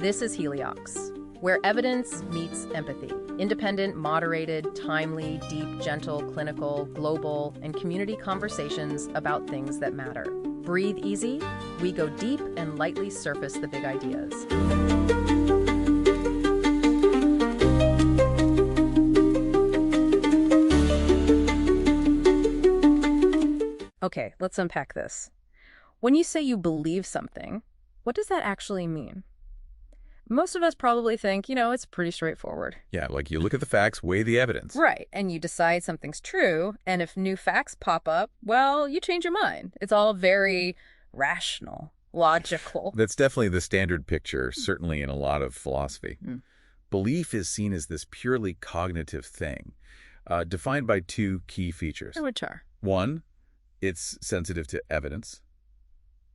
This is Heliox, where evidence meets empathy. Independent, moderated, timely, deep, gentle, clinical, global, and community conversations about things that matter. Breathe easy. We go deep and lightly surface the big ideas. Okay, let's unpack this. When you say you believe something, what does that actually mean? Most of us probably think, it's pretty straightforward. Yeah, like you look at the facts, weigh the evidence. Right, and you decide something's true, and if new facts pop up, well, you change your mind. It's all very rational, logical. That's definitely the standard picture, certainly in a lot of philosophy. Belief is seen as this purely cognitive thing, defined by two key features. Which are? One, it's sensitive to evidence.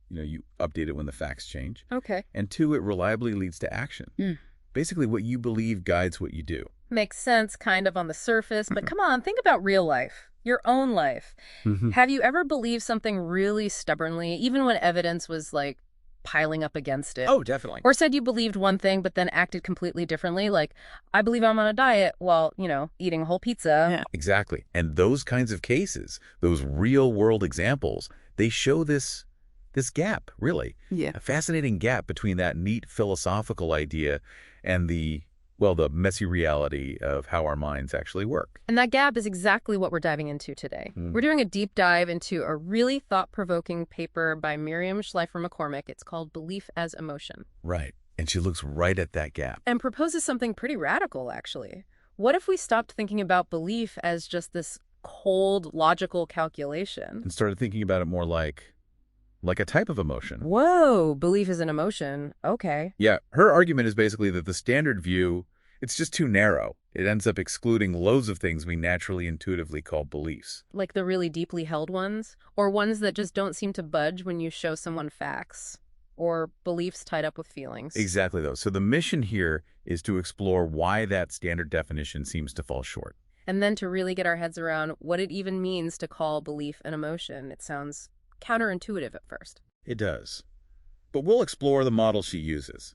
You update it when the facts change. Okay. And two, it reliably leads to action. Basically, what you believe guides what you do. Makes sense kind of on the surface, but come on, think about real life, your own life. Have you ever believed something really stubbornly, even when evidence was piling up against it? Oh, definitely. Or said you believed one thing, but then acted completely differently, like, I believe I'm on a diet while, eating a whole pizza. Yeah. Exactly. And those kinds of cases, those real-world examples, they show this gap, really. Yeah. A fascinating gap between that neat philosophical idea and the messy reality of how our minds actually work. And that gap is exactly what we're diving into today. We're doing a deep dive into a really thought-provoking paper by Miriam Schleifer McCormick. It's called Belief as Emotion. Right. And she looks right at that gap. And proposes something pretty radical, actually. What if we stopped thinking about belief as just this cold, logical calculation? And started thinking about it more like a type of emotion. Whoa, belief is an emotion. Okay. Yeah, her argument is basically that the standard view, it's just too narrow. It ends up excluding loads of things we naturally intuitively call beliefs. Like the really deeply held ones? Or ones that just don't seem to budge when you show someone facts? Or beliefs tied up with feelings? Exactly, though. So the mission here is to explore why that standard definition seems to fall short. And then to really get our heads around what it even means to call belief an emotion. It sounds counterintuitive at first. It does. But we'll explore the model she uses.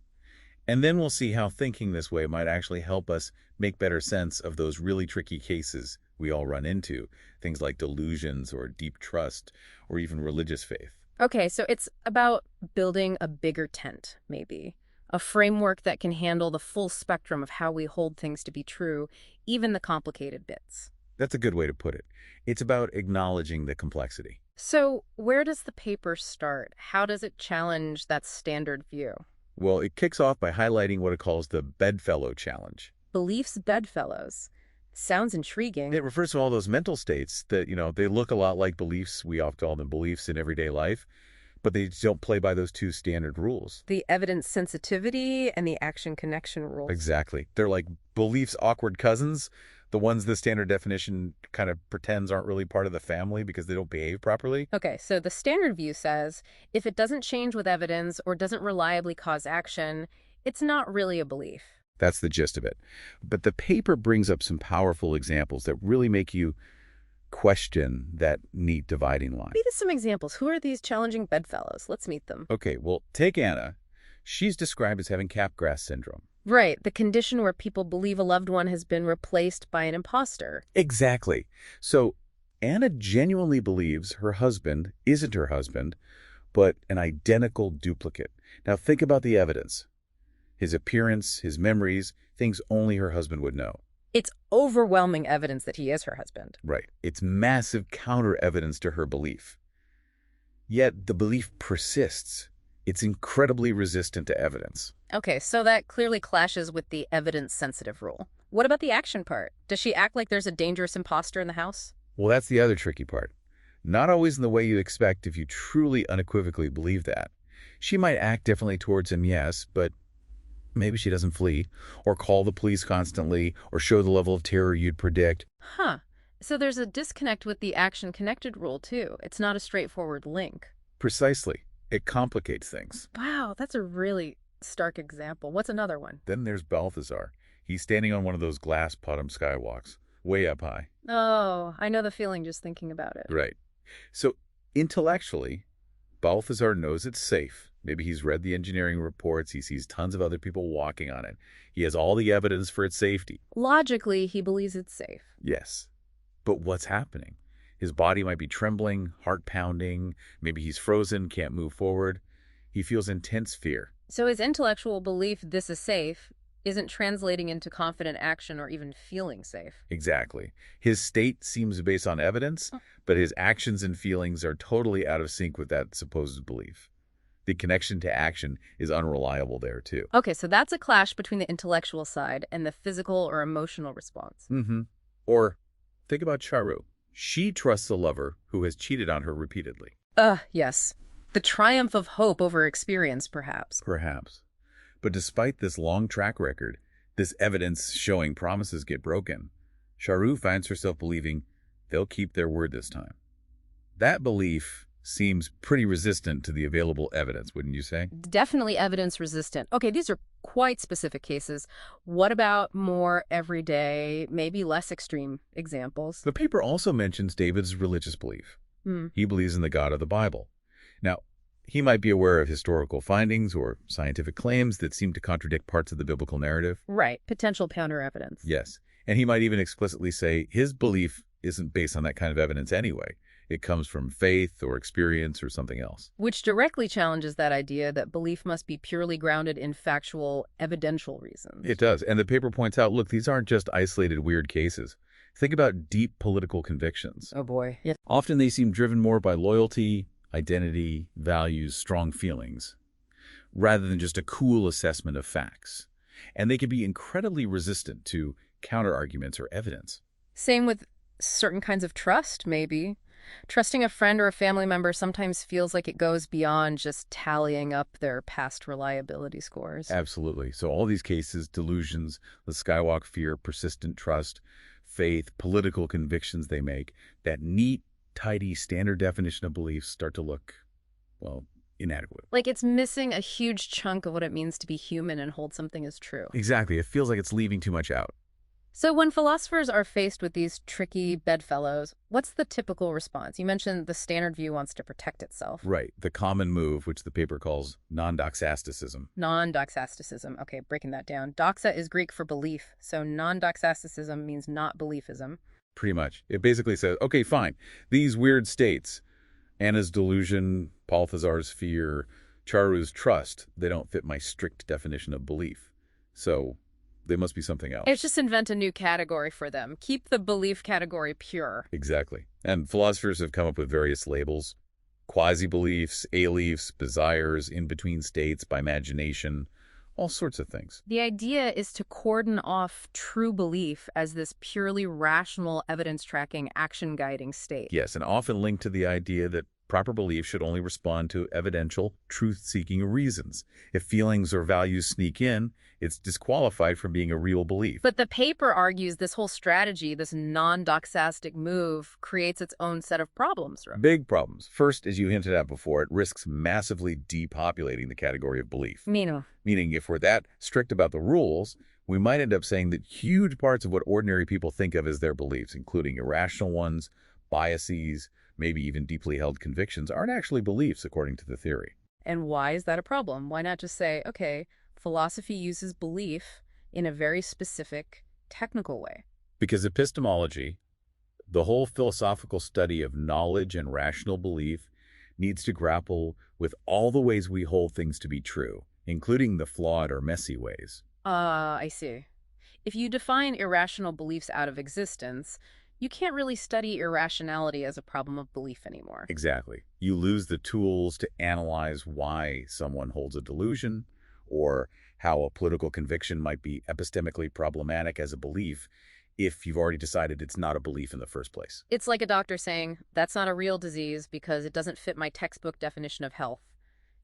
And then we'll see how thinking this way might actually help us make better sense of those really tricky cases we all run into, things like delusions or deep trust or even religious faith. Okay, so it's about building a bigger tent, maybe. A framework that can handle the full spectrum of how we hold things to be true, even the complicated bits. That's a good way to put it. It's about acknowledging the complexity. So where does the paper start? How does it challenge that standard view? Well, it kicks off by highlighting what it calls the bedfellow challenge. Beliefs bedfellows. Sounds intriguing. It refers to all those mental states that, they look a lot like beliefs. We often call them beliefs in everyday life, but they don't play by those two standard rules. The evidence sensitivity and the action connection rules. Exactly. They're like beliefs' awkward cousins, the ones the standard definition kind of pretends aren't really part of the family because they don't behave properly. Okay, so the standard view says if it doesn't change with evidence or doesn't reliably cause action, it's not really a belief. That's the gist of it. But the paper brings up some powerful examples that really make you question that neat dividing line. Give us some examples. Who are these challenging bedfellows? Let's meet them. Okay, well, take Anna. She's described as having Capgras syndrome. Right, the condition where people believe a loved one has been replaced by an imposter. Exactly. So Anna genuinely believes her husband isn't her husband, but an identical duplicate. Now think about the evidence. His appearance, his memories, things only her husband would know. It's overwhelming evidence that he is her husband. Right. It's massive counter-evidence to her belief. Yet the belief persists. It's incredibly resistant to evidence. Okay, so that clearly clashes with the evidence-sensitive rule. What about the action part? Does she act like there's a dangerous imposter in the house? Well, that's the other tricky part. Not always in the way you'd expect if you truly unequivocally believe that. She might act differently towards him, yes, but maybe she doesn't flee, or call the police constantly, or show the level of terror you'd predict. Huh. So there's a disconnect with the action-connected rule, too. It's not a straightforward link. Precisely. It complicates things. Wow, that's a really stark example. What's another one? Then there's Balthazar. He's standing on one of those glass bottom skywalks, way up high. Oh, I know the feeling just thinking about it. Right. So intellectually, Balthazar knows it's safe. Maybe he's read the engineering reports, he sees tons of other people walking on it. He has all the evidence for its safety. Logically, he believes it's safe. Yes. But what's happening? His body might be trembling, heart pounding, maybe he's frozen, can't move forward. He feels intense fear. So his intellectual belief this is safe isn't translating into confident action or even feeling safe. Exactly. His state seems based on evidence, but his actions and feelings are totally out of sync with that supposed belief. The connection to action is unreliable there, too. Okay, so that's a clash between the intellectual side and the physical or emotional response. Or think about Charu. She trusts a lover who has cheated on her repeatedly. Yes. The triumph of hope over experience, perhaps. Perhaps. But despite this long track record, this evidence showing promises get broken, Charu finds herself believing they'll keep their word this time. That belief seems pretty resistant to the available evidence, wouldn't you say? Definitely evidence resistant. Okay, these are quite specific cases. What about more everyday, maybe less extreme examples? The paper also mentions David's religious belief. He believes in the God of the Bible. Now, he might be aware of historical findings or scientific claims that seem to contradict parts of the biblical narrative. Right, potential counter evidence. Yes, and he might even explicitly say his belief isn't based on that kind of evidence anyway. It comes from faith or experience or something else. Which directly challenges that idea that belief must be purely grounded in factual, evidential reasons. It does, and the paper points out, look, these aren't just isolated weird cases. Think about deep political convictions. Oh boy. Yes. Often they seem driven more by loyalty, identity, values, strong feelings, rather than just a cool assessment of facts. And they can be incredibly resistant to counter-arguments or evidence. Same with certain kinds of trust, maybe. Trusting a friend or a family member sometimes feels like it goes beyond just tallying up their past reliability scores. Absolutely. So all these cases, delusions, the skywalk fear, persistent trust, faith, political convictions they make, that neat, tidy, standard definition of beliefs start to look, well, inadequate. Like it's missing a huge chunk of what it means to be human and hold something as true. Exactly. It feels like it's leaving too much out. So when philosophers are faced with these tricky bedfellows, what's the typical response? You mentioned the standard view wants to protect itself. Right. The common move, which the paper calls non-doxasticism. Non-doxasticism. Okay, breaking that down. Doxa is Greek for belief, so non-doxasticism means not beliefism. Pretty much. It basically says, okay, fine. These weird states, Anna's delusion, Balthazar's fear, Charu's trust, they don't fit my strict definition of belief. So they must be something else. It's just invent a new category for them. Keep the belief category pure. Exactly. And philosophers have come up with various labels. Quasi-beliefs, aleafs, desires, in-between states, by imagination, all sorts of things. The idea is to cordon off true belief as this purely rational, evidence-tracking, action-guiding state. Yes, and often linked to the idea that proper belief should only respond to evidential, truth-seeking reasons. If feelings or values sneak in, it's disqualified from being a real belief. But the paper argues this whole strategy, this non-doxastic move, creates its own set of problems. Right? Big problems. First, as you hinted at before, it risks massively depopulating the category of belief. Meaning, if we're that strict about the rules, we might end up saying that huge parts of what ordinary people think of as their beliefs, including irrational ones, biases, maybe even deeply held convictions, aren't actually beliefs according to the theory. And why is that a problem? Why not just say, okay, philosophy uses belief in a very specific, technical way? Because epistemology, the whole philosophical study of knowledge and rational belief, needs to grapple with all the ways we hold things to be true, including the flawed or messy ways. I see. If you define irrational beliefs out of existence, you can't really study irrationality as a problem of belief anymore. Exactly. You lose the tools to analyze why someone holds a delusion or how a political conviction might be epistemically problematic as a belief if you've already decided it's not a belief in the first place. It's like a doctor saying, that's not a real disease because it doesn't fit my textbook definition of health.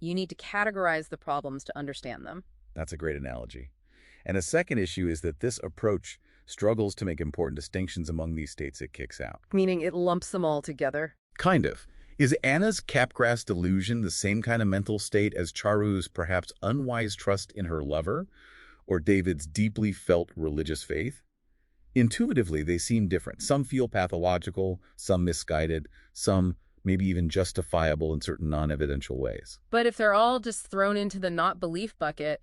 You need to categorize the problems to understand them. That's a great analogy. And a second issue is that this approach struggles to make important distinctions among these states it kicks out. Meaning it lumps them all together? Kind of. Is Anna's capgrass delusion the same kind of mental state as Charu's perhaps unwise trust in her lover, or David's deeply felt religious faith? Intuitively, they seem different. Some feel pathological, some misguided, some maybe even justifiable in certain non-evidential ways. But if they're all just thrown into the not belief bucket,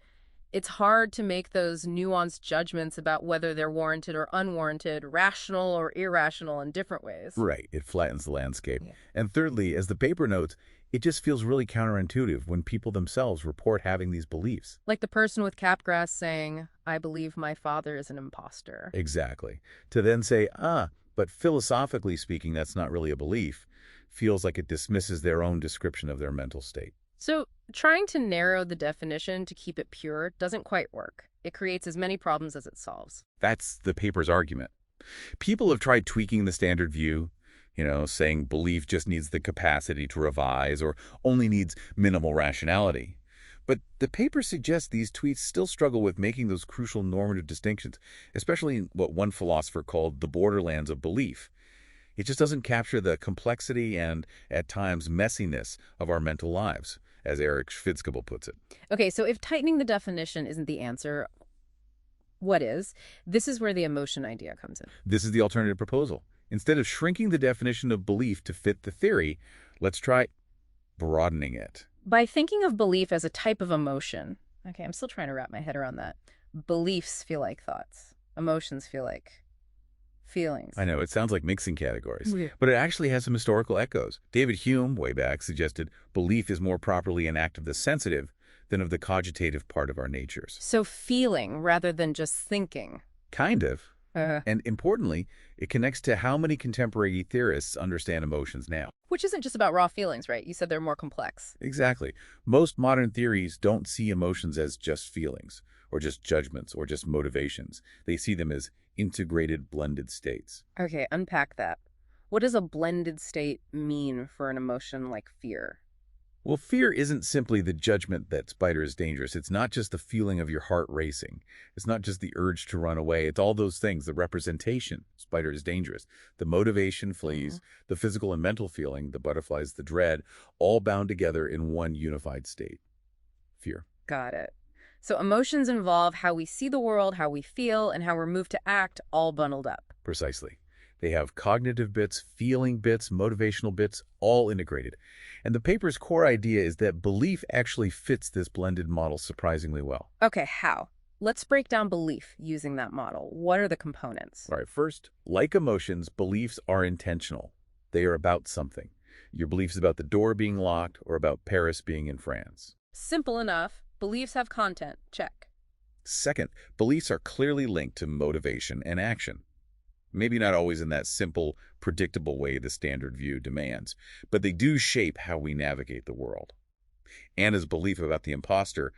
it's hard to make those nuanced judgments about whether they're warranted or unwarranted, rational or irrational in different ways. Right, it flattens the landscape. Yeah. And thirdly, as the paper notes, it just feels really counterintuitive when people themselves report having these beliefs. Like the person with capgras saying, I believe my father is an imposter. Exactly. To then say, but philosophically speaking, that's not really a belief, feels like it dismisses their own description of their mental state. So trying to narrow the definition to keep it pure doesn't quite work. It creates as many problems as it solves. That's the paper's argument. People have tried tweaking the standard view, saying belief just needs the capacity to revise or only needs minimal rationality. But the paper suggests these tweaks still struggle with making those crucial normative distinctions, especially in what one philosopher called the borderlands of belief. It just doesn't capture the complexity and, at times, messiness of our mental lives, as Eric Schwitzgebel puts it. Okay, so if tightening the definition isn't the answer, what is? This is where the emotion idea comes in. This is the alternative proposal. Instead of shrinking the definition of belief to fit the theory, let's try broadening it. By thinking of belief as a type of emotion, okay, I'm still trying to wrap my head around that. Beliefs feel like thoughts. Emotions feel like feelings. I know, it sounds like mixing categories, Yeah. but it actually has some historical echoes. David Hume, way back, suggested belief is more properly an act of the sensitive than of the cogitative part of our natures. So feeling rather than just thinking. Kind of. Uh, And importantly, it connects to how many contemporary theorists understand emotions now. which isn't just about raw feelings, right? You said they're more complex. Exactly. Most modern theories don't see emotions as just feelings, or just judgments, or just motivations. They see them as integrated, blended states. Okay, unpack that. What does a blended state mean for an emotion like fear? Well, fear isn't simply the judgment that spider is dangerous. It's not just the feeling of your heart racing. It's not just the urge to run away. It's all those things, the representation, spider is dangerous, the motivation, fleas, the physical and mental feeling, the butterflies, the dread, all bound together in one unified state. Fear. Got it. So emotions involve how we see the world, how we feel, and how we're moved to act, all bundled up. Precisely. They have cognitive bits, feeling bits, motivational bits, all integrated. And the paper's core idea is that belief actually fits this blended model surprisingly well. Okay, how? Let's break down belief using that model. What are the components? All right, first, like emotions, beliefs are intentional. They are about something. Your belief is about the door being locked or about Paris being in France. Simple enough. Beliefs have content. Check. Second, beliefs are clearly linked to motivation and action. Maybe not always in that simple, predictable way the standard view demands, but they do shape how we navigate the world. Anna's belief about the imposter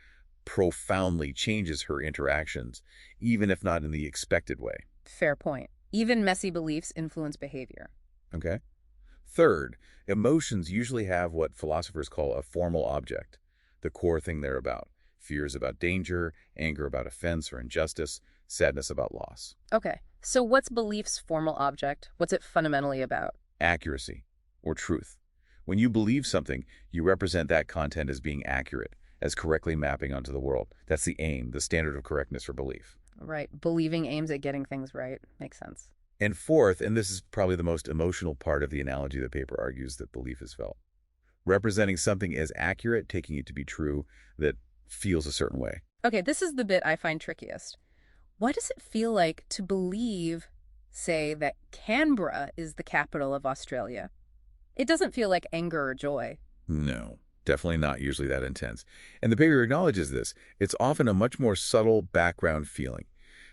profoundly changes her interactions, even if not in the expected way. Fair point. Even messy beliefs influence behavior. Okay? Third, emotions usually have what philosophers call a formal object, the core thing they're about. Fear is about danger, anger about offense or injustice, sadness about loss. Okay, so what's belief's formal object? What's it fundamentally about? Accuracy, or truth. When you believe something, you represent that content as being accurate, as correctly mapping onto the world. That's the aim, the standard of correctness for belief. Right, believing aims at getting things right. Makes sense. And fourth, and this is probably the most emotional part of the analogy the paper argues that belief is felt. Representing something as accurate, taking it to be true, that feels a certain way. Okay, this is the bit I find trickiest. What does it feel like to believe, say, that Canberra is the capital of Australia? It doesn't feel like anger or joy. No, definitely not usually that intense. And the paper acknowledges this. It's often a much more subtle background feeling.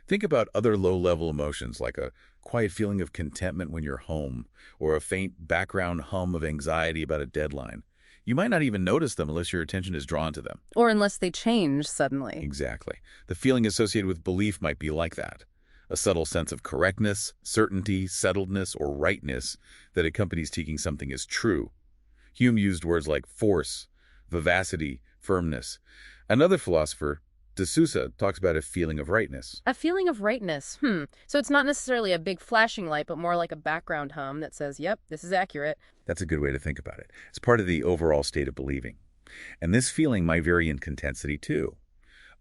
Think about other low-level emotions like a quiet feeling of contentment when you're home or a faint background hum of anxiety about a deadline. You might not even notice them unless your attention is drawn to them. Or unless they change suddenly. Exactly. The feeling associated with belief might be like that. A subtle sense of correctness, certainty, settledness, or rightness that accompanies taking something as true. Hume used words like force, vivacity, firmness. Another philosopher, de Souza, talks about a feeling of rightness. A feeling of rightness. So it's not necessarily a big flashing light, but more like a background hum that says, yep, this is accurate. That's a good way to think about it. It's part of the overall state of believing. And this feeling might vary in intensity too.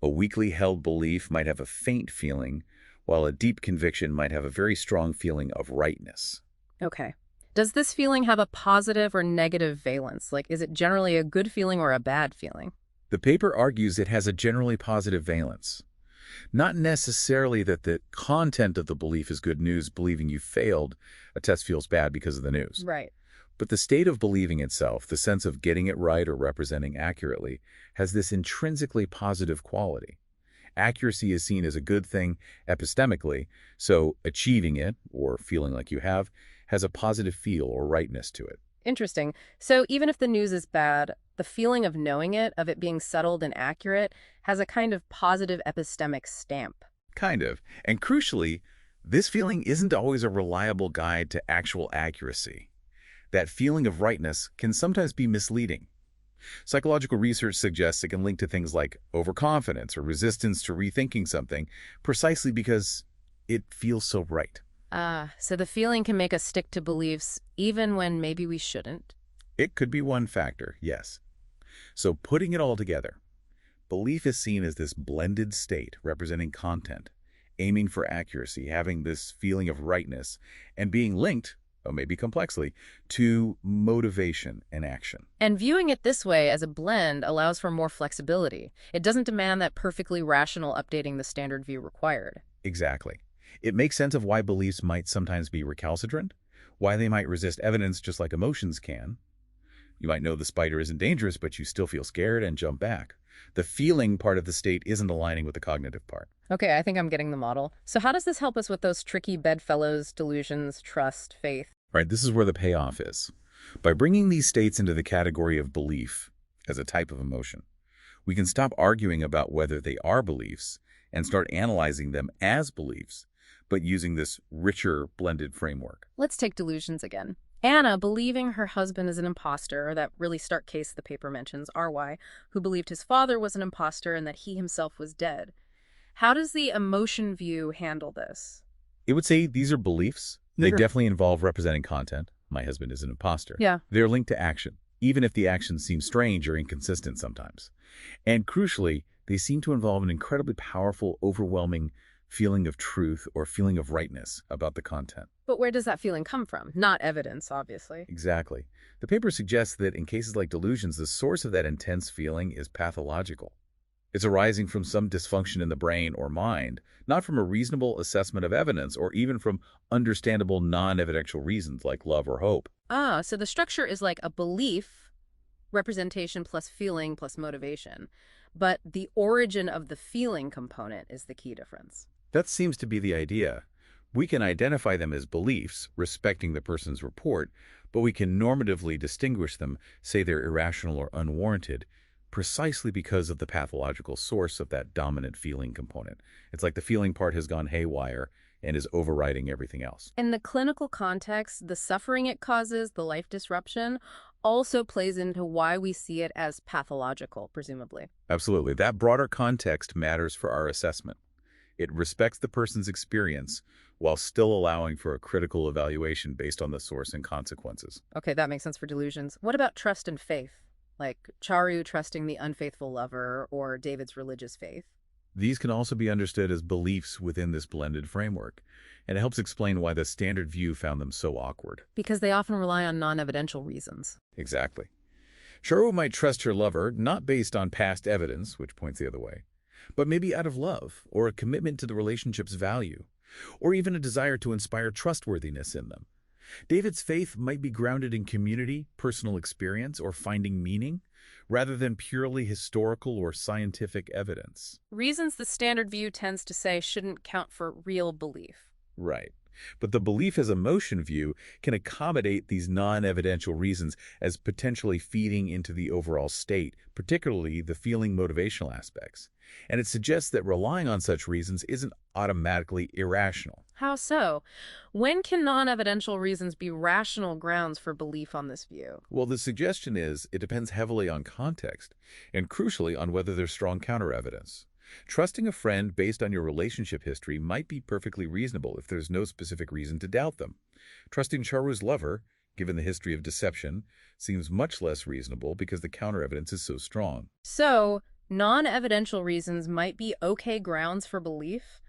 A weakly held belief might have a faint feeling, while a deep conviction might have a very strong feeling of rightness. Okay. Does this feeling have a positive or negative valence? Like, is it generally a good feeling or a bad feeling? The paper argues it has a generally positive valence. Not necessarily that the content of the belief is good news. Believing you failed a test feels bad because of the news. Right. But the state of believing itself, the sense of getting it right or representing accurately, has this intrinsically positive quality. Accuracy is seen as a good thing epistemically, so achieving it, or feeling like you have, has a positive feel or rightness to it. Interesting. So even if the news is bad, the feeling of knowing it, of it being settled and accurate, has a kind of positive epistemic stamp. Kind of. And crucially, this feeling isn't always a reliable guide to actual accuracy. That feeling of rightness can sometimes be misleading. Psychological research suggests it can link to things like overconfidence or resistance to rethinking something precisely because it feels so right. So the feeling can make us stick to beliefs even when maybe we shouldn't. It could be one factor, yes. So putting it all together, belief is seen as this blended state representing content, aiming for accuracy, having this feeling of rightness, and being linked, or maybe complexly, to motivation and action. And viewing it this way as a blend allows for more flexibility. It doesn't demand that perfectly rational updating the standard view required. Exactly. It makes sense of why beliefs might sometimes be recalcitrant, why they might resist evidence just like emotions can. You might know the spider isn't dangerous, but you still feel scared and jump back. The feeling part of the state isn't aligning with the cognitive part. Okay, I think I'm getting the model. So how does this help us with those tricky bedfellows, delusions, trust, faith? Right, this is where the payoff is. By bringing these states into the category of belief as a type of emotion, we can stop arguing about whether they are beliefs and start analyzing them as beliefs, but using this richer, blended framework. Let's take delusions again. Anna believing her husband is an imposter, or that really stark case the paper mentions, RY, who believed his father was an imposter and that he himself was dead. How does the emotion view handle this? It would say these are beliefs. They definitely involve representing content. My husband is an imposter. Yeah. They're linked to action, even if the actions seem strange or inconsistent sometimes. And crucially, they seem to involve an incredibly powerful, overwhelming feeling of truth or feeling of rightness about the content. But where does that feeling come from? Not evidence, obviously. Exactly. The paper suggests that in cases like delusions, the source of that intense feeling is pathological. It's arising from some dysfunction in the brain or mind, not from a reasonable assessment of evidence or even from understandable non-evidential reasons like love or hope. So the structure is like a belief, representation plus feeling plus motivation. But the origin of the feeling component is the key difference. That seems to be the idea. We can identify them as beliefs, respecting the person's report, but we can normatively distinguish them, say they're irrational or unwarranted, precisely because of the pathological source of that dominant feeling component. It's like the feeling part has gone haywire and is overriding everything else. In the clinical context, the suffering it causes, the life disruption, also plays into why we see it as pathological, presumably. Absolutely. That broader context matters for our assessment. It respects the person's experience while still allowing for a critical evaluation based on the source and consequences. Okay, that makes sense for delusions. What about trust and faith? Like Charu trusting the unfaithful lover or David's religious faith? These can also be understood as beliefs within this blended framework, and it helps explain why the standard view found them so awkward. Because they often rely on non-evidential reasons. Exactly. Charu might trust her lover not based on past evidence, which points the other way, but maybe out of love or a commitment to the relationship's value, or even a desire to inspire trustworthiness in them. David's faith might be grounded in community, personal experience, or finding meaning, rather than purely historical or scientific evidence. Reasons the standard view tends to say shouldn't count for real belief. Right. But the belief as emotion view can accommodate these non-evidential reasons as potentially feeding into the overall state, particularly the feeling motivational aspects. And it suggests that relying on such reasons isn't automatically irrational. How so? When can non-evidential reasons be rational grounds for belief on this view? Well, the suggestion is it depends heavily on context, and crucially on whether there's strong counter-evidence. Trusting a friend based on your relationship history might be perfectly reasonable if there's no specific reason to doubt them. Trusting Charu's lover, given the history of deception, seems much less reasonable because the counter-evidence is so strong. So, non-evidential reasons might be okay grounds for belief,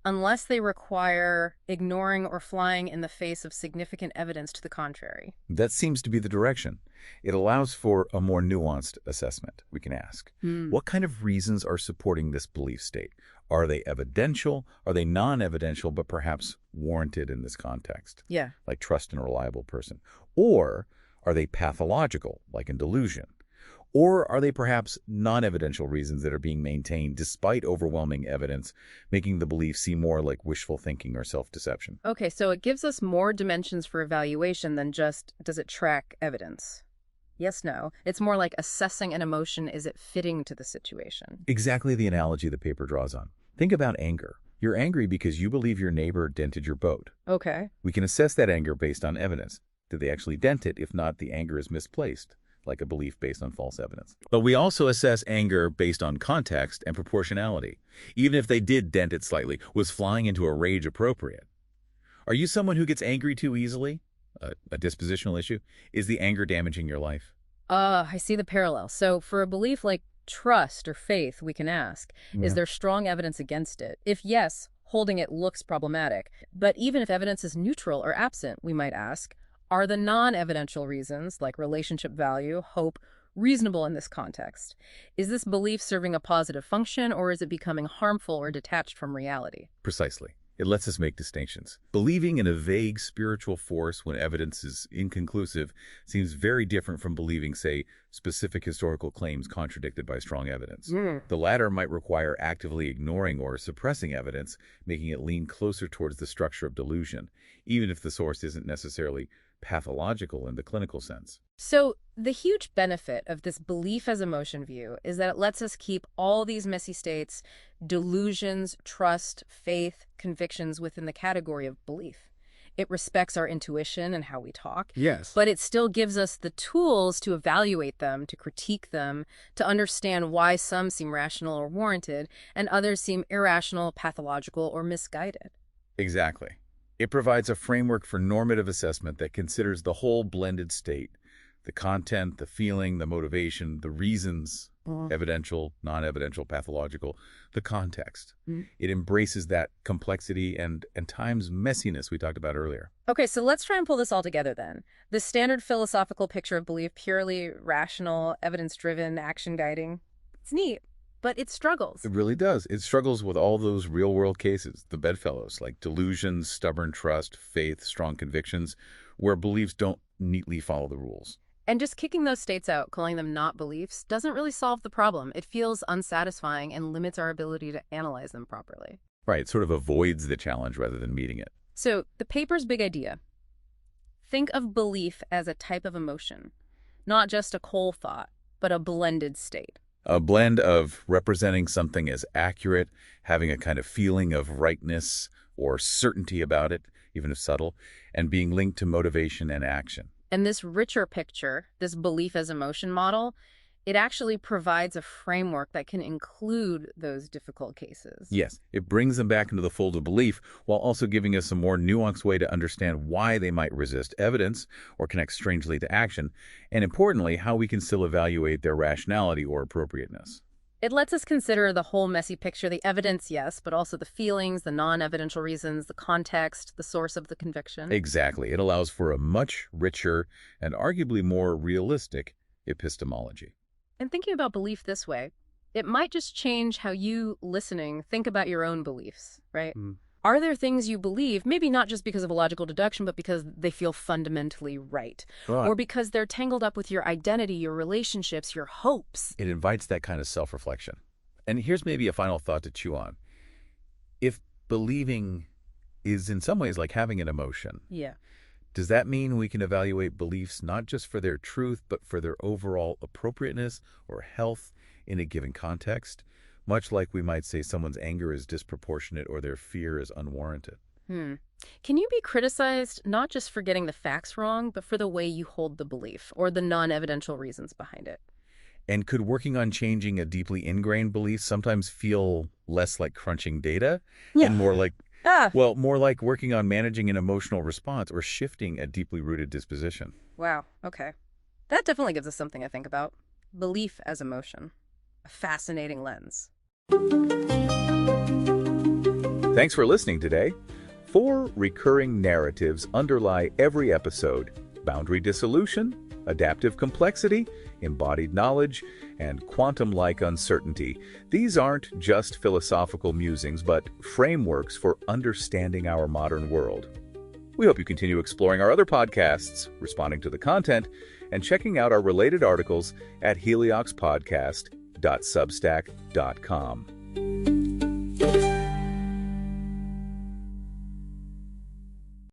unless they require ignoring or flying in the face of significant evidence to the contrary. That seems to be the direction. It allows for a more nuanced assessment. We can ask, what kind of reasons are supporting this belief state? Are they evidential? Are they non-evidential, but perhaps warranted in this context? Yeah. Like trust in a reliable person. Or are they pathological, like in delusion? Or are they perhaps non-evidential reasons that are being maintained despite overwhelming evidence, making the belief seem more like wishful thinking or self-deception? Okay, so it gives us more dimensions for evaluation than just, does it track evidence? Yes, no. It's more like assessing an emotion, is it fitting to the situation? Exactly the analogy the paper draws on. Think about anger. You're angry because you believe your neighbor dented your boat. Okay. We can assess that anger based on evidence. Did they actually dent it? If not, the anger is misplaced, like a belief based on false evidence. But we also assess anger based on context and proportionality. Even if they did dent it slightly, was flying into a rage appropriate? Are you someone who gets angry too easily? A dispositional issue? Is the anger damaging your life? I see the parallel. So for a belief like trust or faith, we can ask, is there strong evidence against it? If yes, holding it looks problematic. But even if evidence is neutral or absent, we might ask, are the non-evidential reasons, like relationship value, hope, reasonable in this context? Is this belief serving a positive function, or is it becoming harmful or detached from reality? Precisely. It lets us make distinctions. Believing in a vague spiritual force when evidence is inconclusive seems very different from believing, say, specific historical claims contradicted by strong evidence. The latter might require actively ignoring or suppressing evidence, making it lean closer towards the structure of delusion, even if the source isn't necessarily pathological in the clinical sense. So the huge benefit of this belief as emotion view is that it lets us keep all these messy states, delusions, trust, faith, convictions within the category of belief. It respects our intuition and how we talk. Yes. But it still gives us the tools to evaluate them, to critique them, to understand why some seem rational or warranted, and others seem irrational, pathological, or misguided. Exactly. It provides a framework for normative assessment that considers the whole blended state, the content, the feeling, the motivation, the reasons, evidential, non-evidential, pathological, the context. It embraces that complexity and times messiness we talked about earlier. Okay, so let's try and pull this all together then. The standard philosophical picture of belief, purely rational, evidence-driven, action-guiding, it's neat. But it struggles. It really does. It struggles with all those real-world cases, the bedfellows, like delusions, stubborn trust, faith, strong convictions, where beliefs don't neatly follow the rules. And just kicking those states out, calling them not beliefs, doesn't really solve the problem. It feels unsatisfying and limits our ability to analyze them properly. Right, it sort of avoids the challenge rather than meeting it. So the paper's big idea. Think of belief as a type of emotion, not just a cold thought, but a blended state. A blend of representing something as accurate, having a kind of feeling of rightness or certainty about it, even if subtle, and being linked to motivation and action. And this richer picture, this belief as emotion model, it actually provides a framework that can include those difficult cases. Yes, it brings them back into the fold of belief while also giving us a more nuanced way to understand why they might resist evidence or connect strangely to action, and importantly, how we can still evaluate their rationality or appropriateness. It lets us consider the whole messy picture, the evidence, yes, but also the feelings, the non-evidential reasons, the context, the source of the conviction. Exactly. It allows for a much richer and arguably more realistic epistemology. And thinking about belief this way, it might just change how you, listening, think about your own beliefs, right? Are there things you believe, maybe not just because of a logical deduction, but because they feel fundamentally right? Or because they're tangled up with your identity, your relationships, your hopes? It invites that kind of self-reflection. And here's maybe a final thought to chew on. If believing is in some ways like having an emotion, does that mean we can evaluate beliefs not just for their truth, but for their overall appropriateness or health in a given context? Much like we might say someone's anger is disproportionate or their fear is unwarranted. Can you be criticized not just for getting the facts wrong, but for the way you hold the belief or the non-evidential reasons behind it? And could working on changing a deeply ingrained belief sometimes feel less like crunching data and more like more like working on managing an emotional response or shifting a deeply rooted disposition? Wow, okay. That definitely gives us something to think about. Belief as emotion. A fascinating lens. Thanks for listening today. 4 recurring narratives underlie every episode: boundary dissolution, adaptive complexity, embodied knowledge, and quantum-like uncertainty. These aren't just philosophical musings, but frameworks for understanding our modern world. We hope you continue exploring our other podcasts, responding to the content, and checking out our related articles at helioxpodcast.substack.com.